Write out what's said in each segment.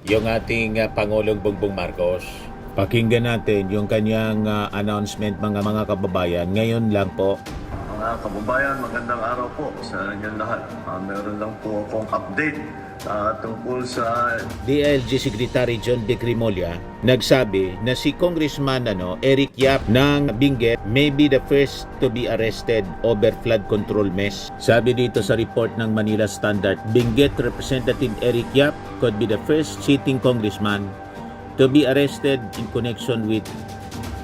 yung ating Pangulong Bongbong Marcos. Pakinggan natin yung kanyang announcement mga kababayan. Ngayon lang po. Mga kababayan, magandang araw po sa inyong lahat. Meron lang po akong update tungkol sa DILG Secretary John Vic Remulla nagsabi na si Congressman Eric Yap ng Benguet may be the first to be arrested over flood control mess. Sabi dito sa report ng Manila Standard, Benguet Representative Eric Yap could be the first sitting congressman to be arrested in connection with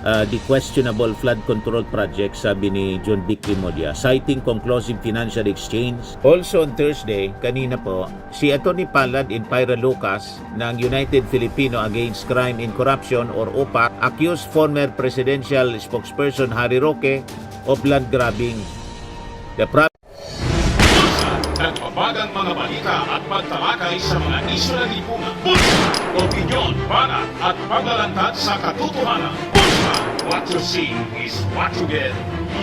the questionable flood control project, sabi ni John Vic Remulla, citing conclusive financial exchange. Also on Thursday, kanina po, si Atty. Palad in Pyra Lucas ng United Filipino Against Crime and Corruption or UPAC accused former presidential spokesperson Harry Roque of land grabbing. The nagbabagang mga balita at pagtalakay sa mga isyu ng lipunan. Bulsa, opinyon, banat at paglalantad sa katotohanan. Bulsa, what you see is what you get.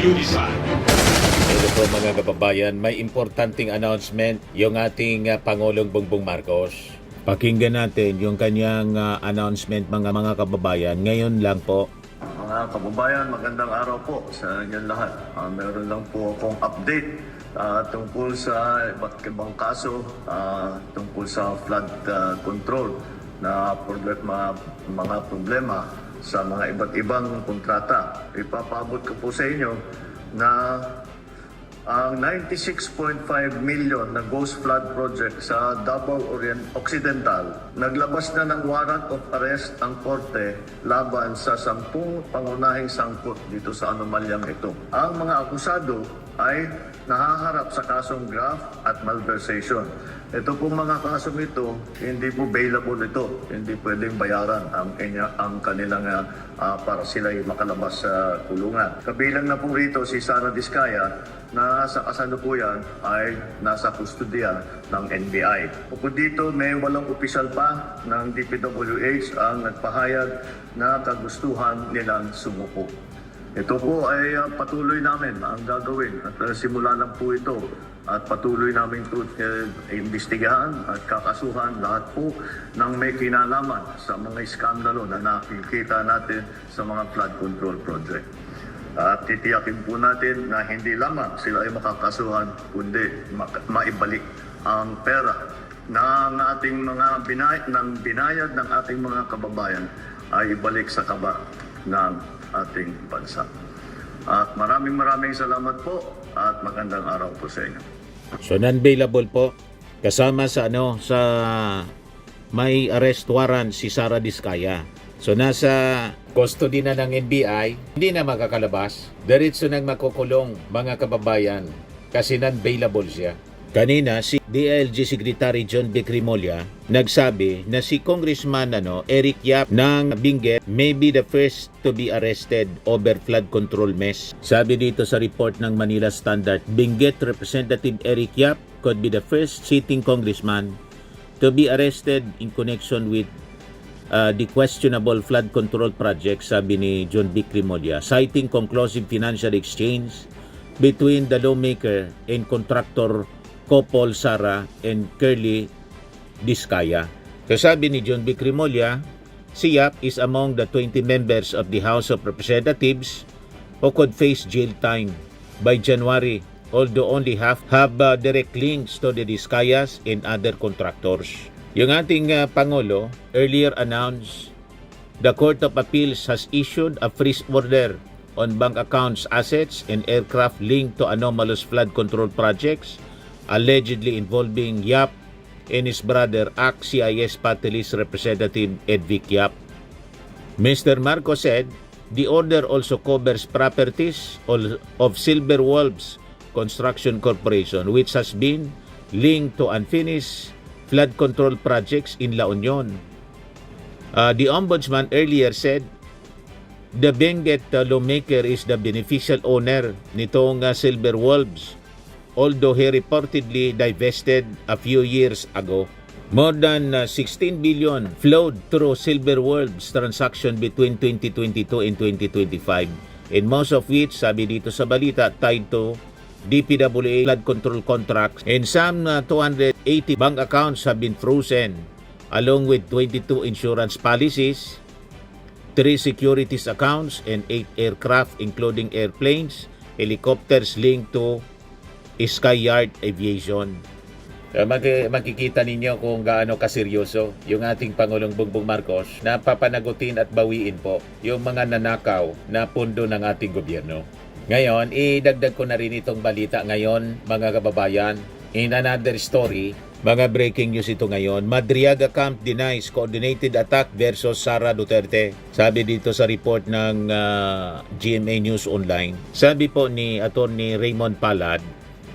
You decide. Ito po mga kababayan, may importanteng announcement yung ating Pangulong Bongbong Marcos. Pakinggan natin yung kanyang announcement mga kababayan. Ngayon lang po. mga kababayan, magandang araw po sa inyong lahat. Meron lang po akong update tungkol sa iba't ibang kaso tungkol sa flood control na mga problema sa mga iba't ibang kontrata. Ipapaabot ko po sa inyo na ang 96.5 million na Ghost Flood Project sa Davao Occidental, naglabas na ng warrant of arrest ang korte laban sa 10 pangunahing sangkot dito sa anomalyang ito. Ang mga akusado ay nahaharap sa kasong graft at malversation. Ito pong mga kasong ito, hindi po bailable ito. Hindi pwedeng bayaran ang kanilang para sila makalabas sa kulungan. Kabilang na po rito si Sara Diskaya na sa kasalukuyan ay nasa kustodiya ng NBI. Bukod dito, may 8 opisyal pa ng DPWH ang nagpahayag na kagustuhan nilang sumuko. Ito po ay patuloy namin ang gagawin at simula lang po ito at patuloy namin ito imbestigahan at kakasuhan lahat po ng may kinalaman sa mga iskandalo na nakikita natin sa mga flood control project. At titiyakin po natin na hindi lamang sila ay makakasuhan kundi maibalik ang pera ng ating mga binayad ng ating mga kababayan ay ibalik sa kaba ng ating bansa. At maraming salamat po at magandang araw po sa inyo. So non-bailable po kasama sa sa may arrest warrant si Sara Diskaya. So nasa custody na ng NBI, hindi na makakalabas. Diretso nang makukulong mga kababayan kasi non-bailable siya. Kanina, si DILG Secretary John Vic Remulla nagsabi na si Congressman Eric Yap ng Benguet may be the first to be arrested over flood control mess. Sabi dito sa report ng Manila Standard, Benguet Representative Eric Yap could be the first sitting congressman to be arrested in connection with the questionable flood control project, sabi ni John Vic Remulla, citing conclusive financial exchange between the lawmaker and contractor couple Sara and Curly Diskaya. Sabi ni John Vic Remulla, si Yap is among the 20 members of the House of Representatives who could face jail time by January, although only half have direct links to the Diskayas and other contractors. Yung ating Pangulo earlier announced the Court of Appeals has issued a freeze order on bank accounts, assets, and aircraft linked to anomalous flood control projects allegedly involving Yap and his brother, CIS Party List Representative Edvic Yap. Mr. Marcos said the order also covers properties of Silver Wolves Construction Corporation, which has been linked to unfinished flood control projects in La Union. The Ombudsman earlier said the Benguet lawmaker is the beneficial owner nitong Silver Wolves, although he reportedly divested a few years ago. More than 16 billion flowed through Silver Wolves transaction between 2022 and 2025, and most of which, sabi dito sa balita, tied to DPWH flood control contracts, and some 280 bank accounts have been frozen along with 22 insurance policies, 3 securities accounts, and 8 aircraft including airplanes, helicopters linked to Skyyard Aviation. Makikita ninyo kung gaano kaseryoso yung ating Pangulong Bongbong Marcos na papanagutin at bawiin po yung mga nanakaw na pundo ng ating gobyerno. Ngayon, idagdag ko na rin itong balita ngayon, mga kababayan. In another story, mga breaking news ito ngayon, Madriaga Camp denies coordinated attack versus Sara Duterte. Sabi dito sa report ng GMA News Online. Sabi po ni Attorney Raymond Palad,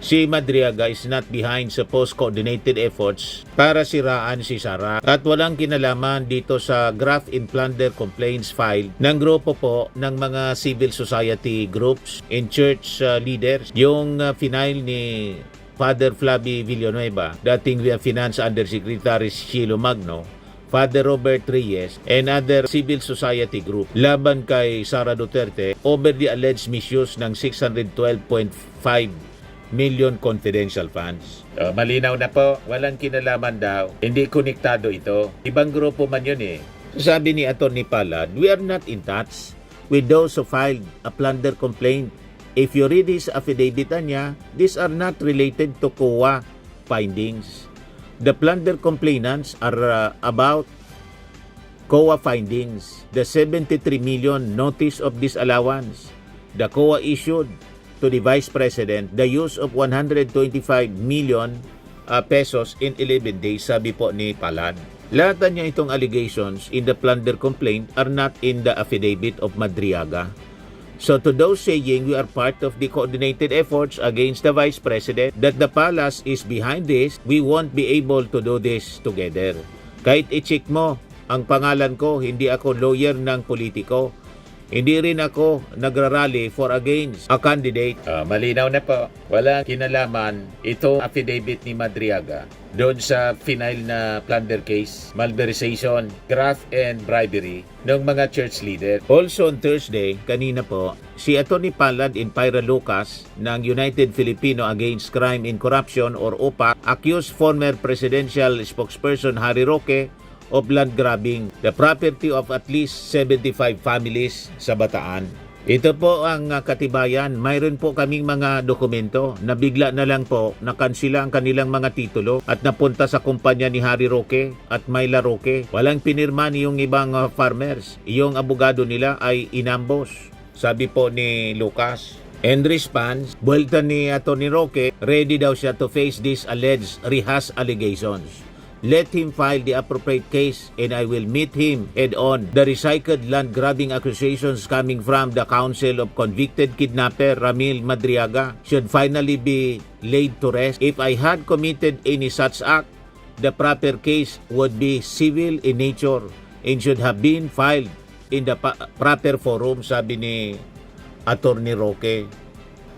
si Madriaga is not behind sa post-coordinated efforts para siraan si Sara at walang kinalaman dito sa graft and plunder complaints filed ng grupo po ng mga civil society groups and church leaders. Yung final ni Father Flavi Villanueva, dating Finance Undersecretary Shilo Magno, Father Robert Reyes, and other civil society group laban kay Sara Duterte over the alleged misuse ng 612.5 million confidential funds. Malinaw na po, walang kinalaman daw. Hindi konektado ito. Ibang grupo man yun eh. Sabi ni Atty. Palad, we are not in touch with those who filed a plunder complaint. If you read his affidavit niya, these are not related to COA findings. The plunder complainants are about COA findings. The 73 million notice of disallowance. The COA issued to the Vice President the use of 125 million pesos in 11 days, sabi po ni Palad. Lahat niya itong allegations in the plunder complaint are not in the affidavit of Madriaga. So to those saying we are part of the coordinated efforts against the Vice President, that the palace is behind this, we won't be able to do this together. Kahit i-check mo ang pangalan ko, hindi ako lawyer ng politiko. Hindi rin ako nagrarally for against a candidate. Malinaw na po. Walang kinalaman itong affidavit ni Madriaga doon sa final na plunder case, malversation, graft and bribery ng mga church leader. Also on Thursday, kanina po, si Atty. Palad and Pyra Lucas ng United Filipino Against Crime and Corruption or UPAC accused former presidential spokesperson Harry Roque of land grabbing the property of at least 75 families sa Bataan. Ito po ang katibayan. Mayroon po kaming mga dokumento na bigla na lang po nakansila ang kanilang mga titulo at napunta sa kumpanya ni Harry Roque at Myla Roque. Walang pinirma ni yung ibang farmers. Yung abogado nila ay inambos, sabi po ni Lucas. In response, buwelta ni Atty. Roque, ready daw siya to face these alleged rehashed allegations. Let him file the appropriate case and I will meet him head-on. The recycled land grabbing accusations coming from the counsel of convicted kidnapper Ramil Madriaga should finally be laid to rest. If I had committed any such act, the proper case would be civil in nature and should have been filed in the proper forum, sabi ni Atty. Roque.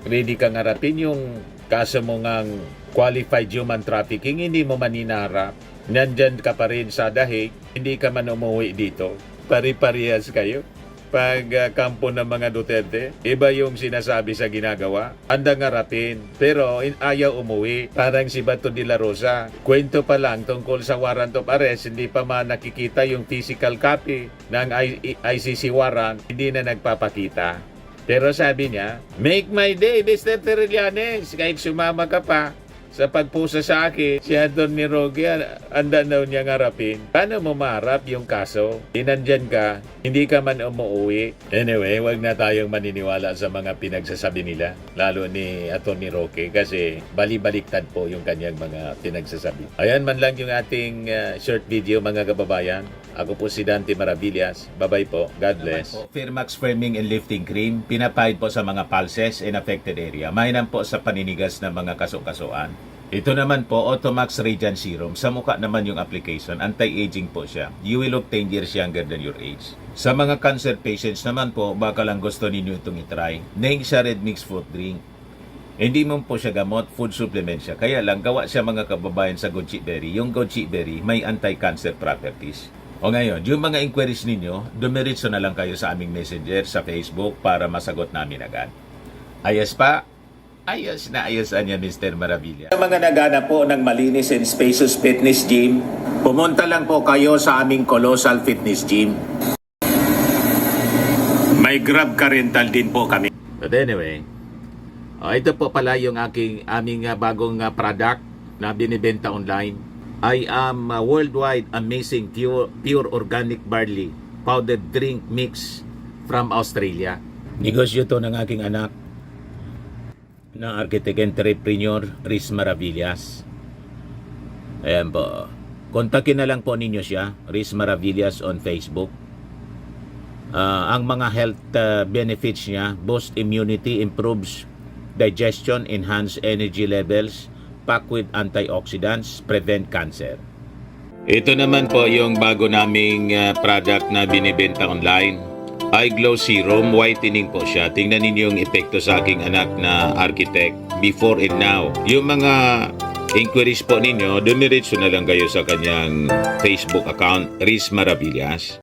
Ready kang harapin yung kaso mo ngang qualified human trafficking, hindi mo maninarap. Nandyan ka pa rin sa dahig, hindi ka man umuwi dito. Pari-parehas kayo. Pag kampo ng mga Duterte, iba yung sinasabi sa ginagawa. Handang harapin, pero ayaw umuwi. Parang si Bato de la Rosa. Kwento pa lang tungkol sa warrant of arrest, hindi pa man nakikita yung physical copy ng ICC warrant, hindi na nagpapakita. Pero sabi niya, make my day, Mr. Trillanes, kahit sumama ka pa sa pagpusa sa akin, si Atty. Roque, anda daw niyang harapin. Paano mo maharap yung kaso? Nandyan ka, hindi ka man umuwi. Anyway, wag na tayong maniniwala sa mga pinagsasabi nila, lalo ni Atty. Roque, kasi bali-baliktad po yung kanyang mga pinagsasabi. Ayan man lang yung ating short video, mga kababayan. Ako po si Dante Maravillas. Bye-bye po. God bless. Firmax Firming and Lifting Cream, pinapahid po sa mga pulses in affected area. Mainam po sa paninigas ng mga kaso-kasuan. Ito naman po, Automax Radiant Serum. Sa mukha naman yung application. Anti-aging po siya. You will look 10 years younger than your age. Sa mga cancer patients naman po, baka lang gusto ninyo itong itry. Naing siya Red Mix Fruit Drink. Hindi mo po siya gamot, food supplement siya. Kaya lang, gawa siya mga kababayan sa goji berry. Yung goji berry may anti-cancer properties. O ngayon, yung mga inquiries ninyo, dumiritso na lang kayo sa aming messenger sa Facebook para masagot namin agad. Ayos pa, Ayos na ayos niya, Mr. Maravilla. Sa mga naghanap po ng malinis and spacious fitness gym, pumunta lang po kayo sa aming Colossal Fitness Gym. May Grab car rental din po kami. But anyway, ito po pala yung aming bagong product na binibenta online. I am worldwide amazing pure organic barley powdered drink mix from Australia. Negosyo to ng aking anak na architect entrepreneur Riz Maravillas. Ayan po. Kontakin na lang po ninyo siya, Riz Maravillas on Facebook. Ang mga health benefits niya: boost immunity, improves digestion, enhance energy levels, packed with antioxidants, prevent cancer. Ito naman po yung bago naming product na binibenta online. Eye Glow Serum, whitening po siya. Tingnan ninyo yung epekto sa aking anak na architect before and now. Yung mga inquiries po ninyo, dumiretso na lang kayo sa kanyang Facebook account, Riz Maravillas.